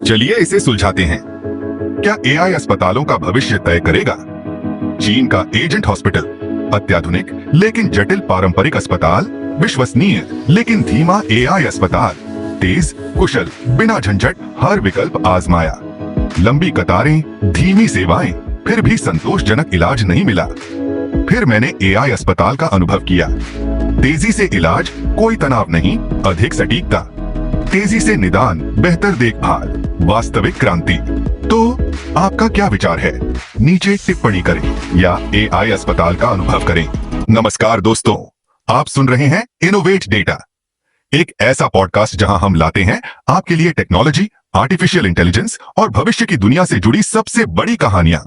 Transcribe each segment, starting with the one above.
चलिए इसे सुलझाते हैं। क्या एआई अस्पतालों का भविष्य तय करेगा? चीन का एजेंट हॉस्पिटल, अत्याधुनिक लेकिन जटिल पारंपरिक अस्पताल, विश्वसनीय लेकिन धीमा एआई अस्पताल, तेज, कुशल, बिना झंझट हर विकल्प आजमाया। लंबी कतारें, धीमी सेवाएं, फिर भी संतोषजनक इलाज नहीं मिला। फिर मैंने एआई अस्पताल का अनुभव किया। तेजी से इलाज, कोई तनाव नहीं, अधिक सटीकता, तेजी से निदान, बेहतर देखभाल, वास्तविक क्रांति। तो आपका क्या विचार है? नीचे टिप्पणी करें या एआई अस्पताल का अनुभव करें। नमस्कार दोस्तों, आप सुन रहे हैं इनोवेट डेटा, एक ऐसा पॉडकास्ट जहां हम लाते हैं आपके लिए टेक्नोलॉजी, आर्टिफिशियल इंटेलिजेंस और भविष्य की दुनिया से जुड़ी सबसे बड़ी कहानियां,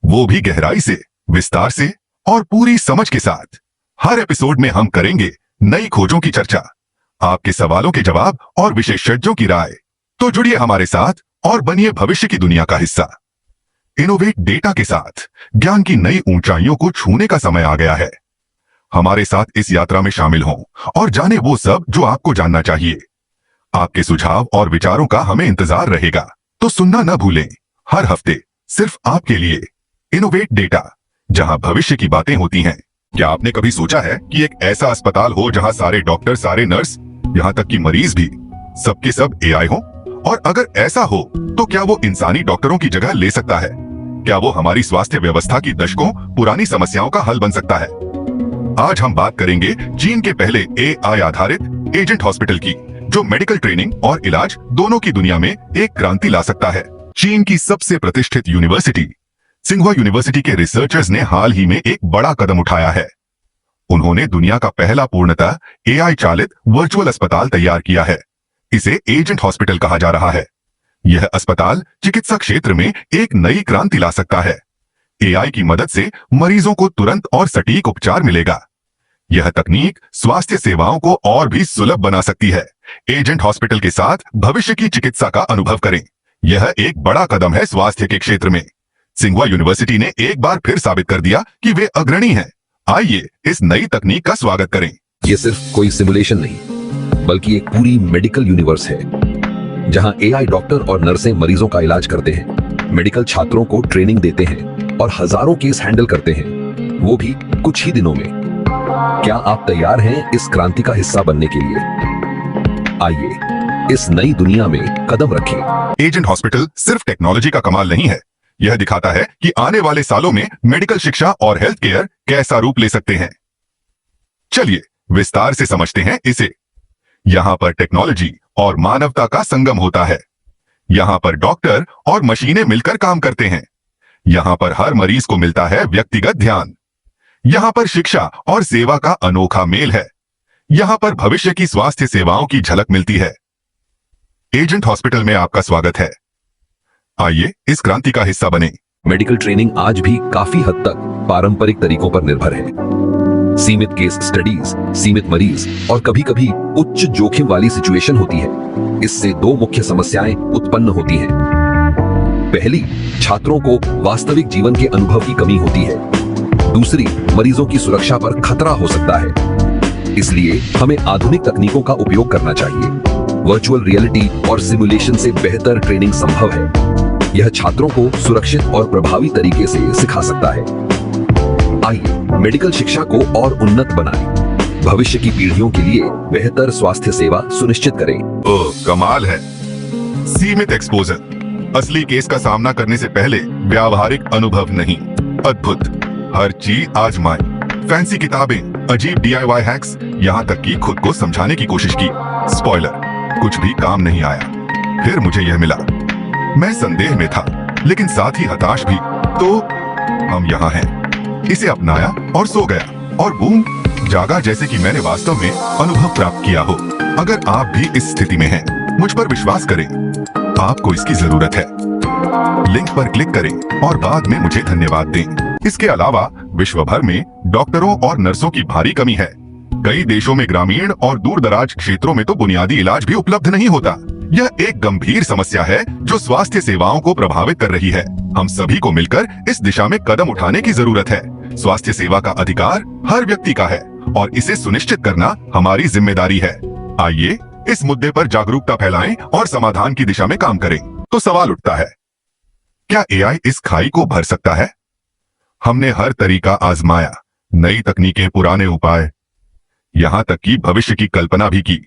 वो भी गहराई से, विस्तार से और पूरी समझ के साथ। हर एपिसोड में हम करेंगे नई खोजों की चर्चा, आपके सवालों के जवाब और विशेषज्ञों की राय। तो जुड़िए हमारे साथ और बनिए भविष्य की दुनिया का हिस्सा। इनोवेट डेटा के साथ ज्ञान की नई ऊंचाइयों को छूने का समय आ गया है। हमारे साथ इस यात्रा में शामिल हों और जाने वो सब जो आपको जानना चाहिए। आपके सुझाव और विचारों का हमें इंतजार रहेगा, तो सुनना न भूलें। हर हफ्ते सिर्फ आपके लिए इनोवेट डेटा, जहां भविष्य की बातें होती हैं। क्या आपने कभी सोचा है कि एक ऐसा अस्पताल हो जहां सारे डॉक्टर, सारे नर्स, यहाँ तक कि मरीज भी सबके सब एआई हो? और अगर ऐसा हो तो क्या वो इंसानी डॉक्टरों की जगह ले सकता है? क्या वो हमारी स्वास्थ्य व्यवस्था की दशकों पुरानी समस्याओं का हल बन सकता है? आज हम बात करेंगे चीन के पहले एआई आधारित एजेंट हॉस्पिटल की, जो मेडिकल ट्रेनिंग और इलाज दोनों की दुनिया में एक क्रांति ला सकता है। चीन की सबसे प्रतिष्ठित यूनिवर्सिटी सिंघुआ यूनिवर्सिटी के रिसर्चर्स ने हाल ही में एक बड़ा कदम उठाया है। उन्होंने दुनिया का पहला पूर्णतः एआई चालित वर्चुअल अस्पताल तैयार किया है। इसे एजेंट हॉस्पिटल कहा जा रहा है। यह अस्पताल चिकित्सा क्षेत्र में एक नई क्रांति ला सकता है। एआई की मदद से मरीजों को तुरंत और सटीक उपचार मिलेगा। यह तकनीक स्वास्थ्य सेवाओं को और भी सुलभ बना सकती है। एजेंट हॉस्पिटल के साथ भविष्य की चिकित्सा का अनुभव करें। यह एक बड़ा कदम है स्वास्थ्य के क्षेत्र में। सिंघुआ यूनिवर्सिटी ने एक बार फिर साबित कर दिया कि वे अग्रणी हैं। आइए इस नई तकनीक का स्वागत करें। ये सिर्फ कोई सिमुलेशन नहीं, बल्कि एक पूरी मेडिकल यूनिवर्स है, जहां एआई डॉक्टर और नर्सें मरीजों का इलाज करते हैं, मेडिकल छात्रों को ट्रेनिंग देते हैं और हजारों केस हैंडल करते हैं, वो भी कुछ ही दिनों में। क्या आप तैयार हैं इस क्रांति का हिस्सा बनने के लिए? आइए इस नई दुनिया में कदम रखें। एजेंट हॉस्पिटल सिर्फ टेक्नोलॉजी का कमाल नहीं है, यह दिखाता है कि आने वाले सालों में मेडिकल शिक्षा और हेल्थ केयर कैसा रूप ले सकते हैं। चलिए विस्तार से समझते हैं इसे। यहाँ पर टेक्नोलॉजी और मानवता का संगम होता है। यहाँ पर डॉक्टर और मशीनें मिलकर काम करते हैं। यहाँ पर हर मरीज को मिलता है व्यक्तिगत ध्यान। यहाँ पर शिक्षा और सेवा का अनोखा मेल है। यहाँ पर भविष्य की स्वास्थ्य सेवाओं की झलक मिलती है। एजेंट हॉस्पिटल में आपका स्वागत है। आइए इस क्रांति का हिस्सा बने। मेडिकल ट्रेनिंग आज भी काफी हद तक पारंपरिक तरीकों पर निर्भर है। सीमित केस स्टडीज, सीमित मरीज और कभी-कभी उच्च जोखिम वाली सिचुएशन होती है। इससे दो मुख्य समस्याएं उत्पन्न होती हैं। पहली, छात्रों को वास्तविक जीवन के अनुभव की कमी होती है। दूसरी, मरीजों की सुरक्षा पर खतरा हो सकता है। इसलिए हमें आधुनिक तकनीकों का उपयोग करना चाहिए। वर्चुअल रियलिटी और सिमुलेशन से बेहतर ट्रेनिंग संभव है। यह छात्रों को सुरक्षित और प्रभावी तरीके से सिखा सकता है। आइए मेडिकल शिक्षा को और उन्नत बनाएं। भविष्य की पीढ़ियों के लिए बेहतर स्वास्थ्य सेवा सुनिश्चित करें। ओह, कमाल है। सीमित एक्सपोजर, असली केस का सामना करने से पहले व्यावहारिक अनुभव नहीं। अद्भुत, हर चीज आजमाएं। फैंसी किताबें, अजीब DIY हैक्स, यहाँ तक कि खुद को समझाने की कोशिश की। स्पॉइलर, कुछ भी काम नहीं आया। फिर मुझे यह मिला। मैं संदेह में था, लेकिन साथ ही हताश भी। तो हम यहाँ हैं। इसे अपनाया और सो गया, और बूम, जागा, जैसे कि मैंने वास्तव में अनुभव प्राप्त किया हो। अगर आप भी इस स्थिति में हैं, मुझ पर विश्वास करें, आपको इसकी जरूरत है। लिंक पर क्लिक करें और बाद में मुझे धन्यवाद दें। इसके अलावा विश्व भर में डॉक्टरों और नर्सों की भारी कमी है। कई देशों में ग्रामीण और दूर दराज क्षेत्रों में तो बुनियादी इलाज भी उपलब्ध नहीं होता। यह एक गंभीर समस्या है जो स्वास्थ्य सेवाओं को प्रभावित कर रही है। हम सभी को मिलकर इस दिशा में कदम उठाने की जरूरत है। स्वास्थ्य सेवा का अधिकार हर व्यक्ति का है और इसे सुनिश्चित करना हमारी जिम्मेदारी है। आइए इस मुद्दे पर जागरूकता फैलाएं और समाधान की दिशा में काम करें। तो सवाल उठता है, क्या एआई इस खाई को भर सकता है? हमने हर तरीका आजमाया, नई तकनीकें, पुराने उपाय, यहां तक कि भविष्य की कल्पना भी की,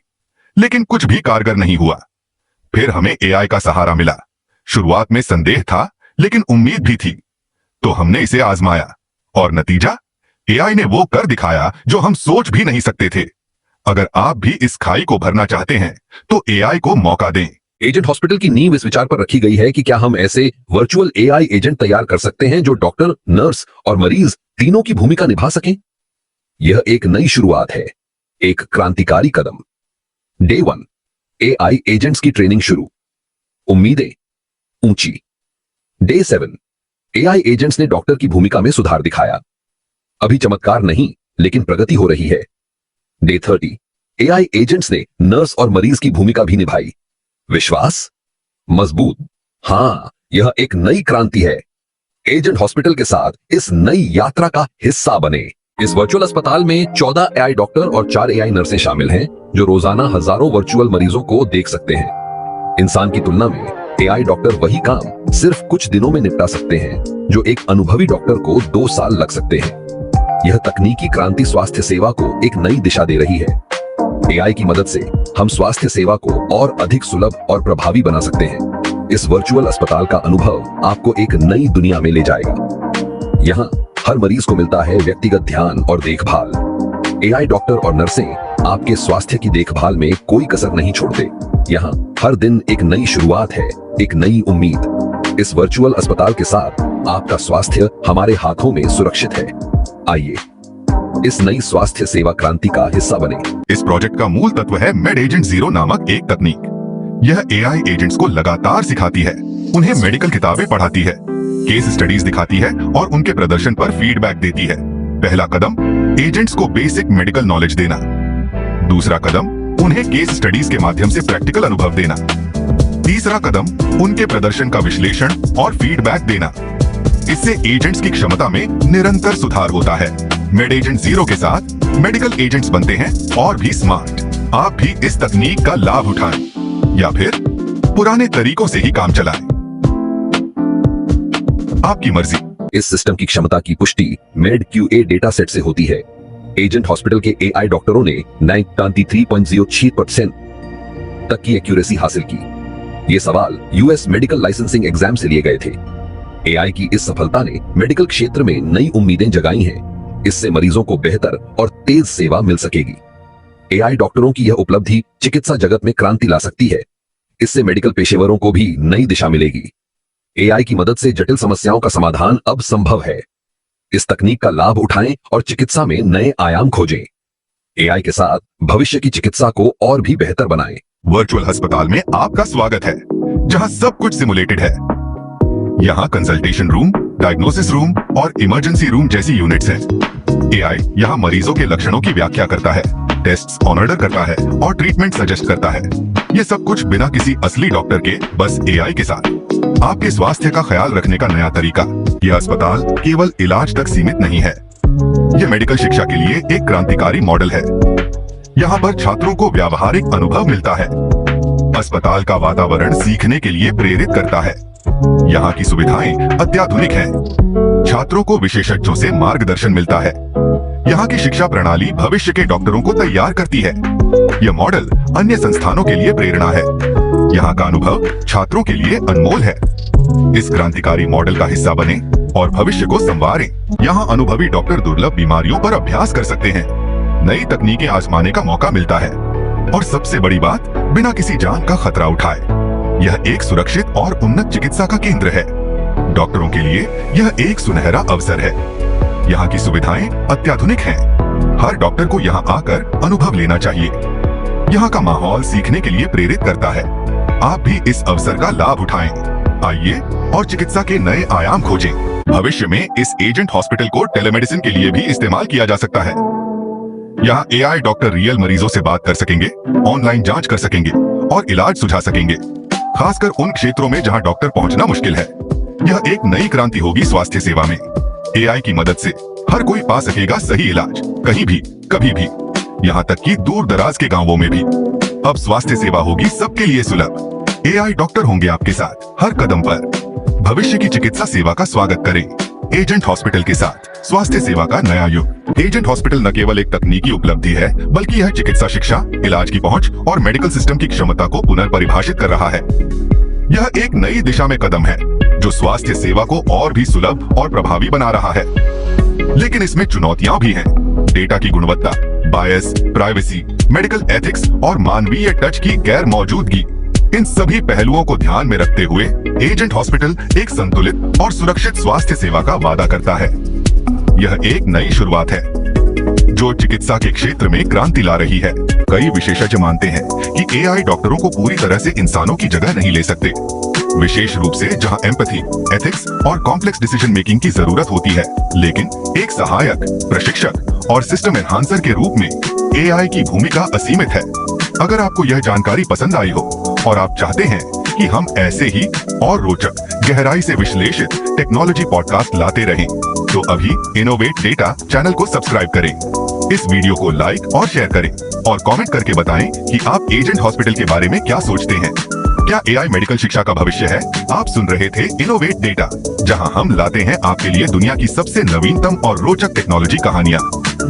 लेकिन कुछ भी कारगर नहीं हुआ। फिर हमें एआई का सहारा मिला। शुरुआत में संदेह था, लेकिन उम्मीद भी थी। तो हमने इसे आजमाया और नतीजा, एआई ने वो कर दिखाया जो हम सोच भी नहीं सकते थे। अगर आप भी इस खाई को भरना चाहते हैं तो एआई को मौका दें। एजेंट हॉस्पिटल की नींव इस विचार पर रखी गई है कि क्या हम ऐसे वर्चुअल एआई एजेंट तैयार कर सकते हैं जो डॉक्टर, नर्स और मरीज तीनों की भूमिका निभा सकें। यह एक नई शुरुआत है, एक क्रांतिकारी कदम। डे 1, एआई एजेंट्स की ट्रेनिंग शुरू, उम्मीदें ऊंची। डे 7, एआई एजेंट्स ने डॉक्टर की भूमिका में सुधार दिखाया। अभी चमत्कार नहीं, लेकिन प्रगति हो रही है। डे 30, एआई एजेंट्स ने नर्स और मरीज की भूमिका भी निभाई। विश्वास मजबूत। हां, यह एक नई क्रांति है। एजेंट हॉस्पिटल के साथ इस नई यात्रा का हिस्सा बने। इस वर्चुअल अस्पताल में 14 एआई डॉक्टर और 4 एआई नर्सें शामिल हैं, जो रोजाना हजारों वर्चुअल मरीजों को देख सकते हैं। इंसान की तुलना में एआई डॉक्टर वही काम सिर्फ कुछ दिनों में निपटा सकते हैं, जो एक अनुभवी डॉक्टर को 2 साल लग सकते हैं। यह तकनीकी क्रांति स्वास्थ्य सेवा को एक नई दिशा दे रही है। एआई की मदद से हम स्वास्थ्य सेवा को और अधिक सुलभ और प्रभावी बना सकते हैं। इस वर्चुअल अस्पताल का अनुभव आपको एक नई दुनिया में ले जाएगा। यहाँ हर मरीज को मिलता है व्यक्तिगत ध्यान और देखभाल। एआई डॉक्टर और नर्सें आपके स्वास्थ्य की देखभाल में कोई कसर नहीं छोड़ते। यहाँ हर दिन एक नई शुरुआत है, एक नई उम्मीद। इस वर्चुअल अस्पताल के साथ आपका स्वास्थ्य हमारे हाथों में सुरक्षित है। आइए इस नई स्वास्थ्य सेवा क्रांति का हिस्सा बने। इस प्रोजेक्ट का मूल तत्व है मेड एजेंट 0 नामक एक तकनीक। यह एआई एजेंट्स को लगातार सिखाती है, उन्हें मेडिकल किताबें पढ़ाती है, केस स्टडीज दिखाती है और उनके प्रदर्शन पर फीडबैक देती है। पहला कदम, एजेंट्स को बेसिक मेडिकल नॉलेज देना। दूसरा कदम, उन्हें केस स्टडीज के माध्यम से प्रैक्टिकल अनुभव देना। तीसरा कदम, उनके प्रदर्शन का विश्लेषण और फीडबैक देना। इससे एजेंट्स की क्षमता में निरंतर सुधार होता है। मेड एजेंट 0 के साथ मेडिकल एजेंट्स बनते हैं और भी स्मार्ट। आप भी इस तकनीक का लाभ उठाएं या फिर पुराने तरीकों से ही काम चलाएं। आपकी मर्जी। इस सिस्टम की क्षमता की पुष्टि मेड क्यूए डेटा सेट से होती है। एजेंट हॉस्पिटल के एआई डॉक्टरों ने 93.06% तक की एक्यूरेसी हासिल की। ये सवाल यूएस मेडिकल लाइसेंसिंग एग्जाम से लिए गए थे। एआई की इस सफलता ने मेडिकल क्षेत्र में नई उम्मीदें जगाई हैं। इससे मरीजों को बेहतर और तेज सेवा मिल सकेगी। एआई डॉक्टरों की यह उपलब्धि चिकित्सा जगत में क्रांति ला सकती है। इससे मेडिकल पेशेवरों को भी नई दिशा मिलेगी। एआई की मदद से जटिल समस्याओं का समाधान अब संभव है। इस तकनीक का लाभ उठाएं और चिकित्सा में नए आयाम खोजें। एआई के साथ भविष्य की चिकित्सा को और भी बेहतर बनाएं। वर्चुअल अस्पताल में आपका स्वागत है, जहां सब कुछ सिमुलेटेड है। यहाँ कंसल्टेशन रूम, डायग्नोसिस रूम और इमरजेंसी रूम जैसी यूनिट्स हैं। एआई यहाँ मरीजों के लक्षणों की व्याख्या करता है, टेस्ट्स ऑर्डर करता है और ट्रीटमेंट सजेस्ट करता है। ये सब कुछ बिना किसी असली डॉक्टर के, बस एआई के साथ। आपके स्वास्थ्य का ख्याल रखने का नया तरीका। यह अस्पताल केवल इलाज तक सीमित नहीं है, यह मेडिकल शिक्षा के लिए एक क्रांतिकारी मॉडल है। यहाँ पर छात्रों को व्यावहारिक अनुभव मिलता है। अस्पताल का वातावरण सीखने के लिए प्रेरित करता है। यहाँ की सुविधाएं अत्याधुनिक हैं। छात्रों को विशेषज्ञों से मार्गदर्शन मिलता है। यहाँ की शिक्षा प्रणाली भविष्य के डॉक्टरों को तैयार करती है। यह मॉडल अन्य संस्थानों के लिए प्रेरणा है। यहाँ का अनुभव छात्रों के लिए अनमोल है। इस क्रांतिकारी मॉडल का हिस्सा बने और भविष्य को संवारें। यहाँ अनुभवी डॉक्टर दुर्लभ बीमारियों पर अभ्यास कर सकते हैं। नई तकनीकें आजमाने का मौका मिलता है और सबसे बड़ी बात, बिना किसी जान का खतरा उठाए। यह एक सुरक्षित और उन्नत चिकित्सा का केंद्र है। डॉक्टरों के लिए यह एक सुनहरा अवसर है। यहाँ की सुविधाएं अत्याधुनिक हैं। हर डॉक्टर को यहाँ आकर अनुभव लेना चाहिए। यहाँ का माहौल सीखने के लिए प्रेरित करता है। आप भी इस अवसर का लाभ उठाएं। आइए और चिकित्सा के नए आयाम खोजें। भविष्य में इस एजेंट हॉस्पिटल को टेलीमेडिसिन के लिए भी इस्तेमाल किया जा सकता है। यहाँ एआई डॉक्टर रियल मरीजों से बात कर सकेंगे, ऑनलाइन जांच कर सकेंगे और इलाज सुझा सकेंगे, खासकर उन क्षेत्रों में जहां डॉक्टर पहुंचना मुश्किल है। यह एक नई क्रांति होगी स्वास्थ्य सेवा में। एआई की मदद से हर कोई पा सकेगा सही इलाज, कहीं भी, कभी भी, यहाँ तक कि दूर दराज के गांवों में भी। अब स्वास्थ्य सेवा होगी सबके लिए सुलभ। एआई डॉक्टर होंगे आपके साथ हर कदम पर। भविष्य की चिकित्सा सेवा का स्वागत करें एजेंट हॉस्पिटल के साथ। स्वास्थ्य सेवा का नया युग। एजेंट हॉस्पिटल न केवल एक तकनीकी उपलब्धि है, बल्कि यह चिकित्सा शिक्षा, इलाज की पहुंच और मेडिकल सिस्टम की क्षमता को पुनर्परिभाषित कर रहा है। यह एक नई दिशा में कदम है जो स्वास्थ्य सेवा को और भी सुलभ और प्रभावी बना रहा है। लेकिन इसमें चुनौतियां भी हैं। डेटा की गुणवत्ता, बायस, प्राइवेसी, मेडिकल एथिक्स और मानवीय टच की गैर मौजूदगी, इन सभी पहलुओं को ध्यान में रखते हुए एजेंट हॉस्पिटल एक संतुलित और सुरक्षित स्वास्थ्य सेवा का वादा करता है। यह एक नई शुरुआत है जो चिकित्सा के क्षेत्र में क्रांति ला रही है। कई विशेषज्ञ मानते हैं कि एआई डॉक्टरों को पूरी तरह से इंसानों की जगह नहीं ले सकते, विशेष रूप से जहां एम्पैथी, एथिक्स और कॉम्प्लेक्स डिसीजन मेकिंग की जरूरत होती है। लेकिन एक सहायक, प्रशिक्षक और सिस्टम एनहांसर के रूप में एआई की भूमिका असीमित है। अगर आपको यह जानकारी पसंद आई हो और आप चाहते हैं कि हम ऐसे ही और रोचक, गहराई से विश्लेषित टेक्नोलॉजी पॉडकास्ट लाते रहें, तो अभी इनोवेट डेटा चैनल को सब्सक्राइब करें, इस वीडियो को लाइक और शेयर करें और कमेंट करके बताएं कि आप एजेंट हॉस्पिटल के बारे में क्या सोचते हैं। क्या एआई मेडिकल शिक्षा का भविष्य है? आप सुन रहे थे इनोवेट डेटा, जहां हम लाते हैं आपके लिए दुनिया की सबसे नवीनतम और रोचक टेक्नोलॉजी कहानियां,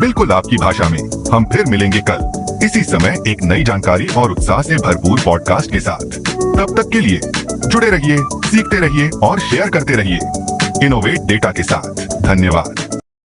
बिल्कुल आपकी भाषा में। हम फिर मिलेंगे कल इसी समय एक नई जानकारी और उत्साह से भरपूर पॉडकास्ट के साथ। तब तक के लिए जुड़े रहिए, सीखते रहिए और शेयर करते रहिए इनोवेट डेटा के साथ। धन्यवाद।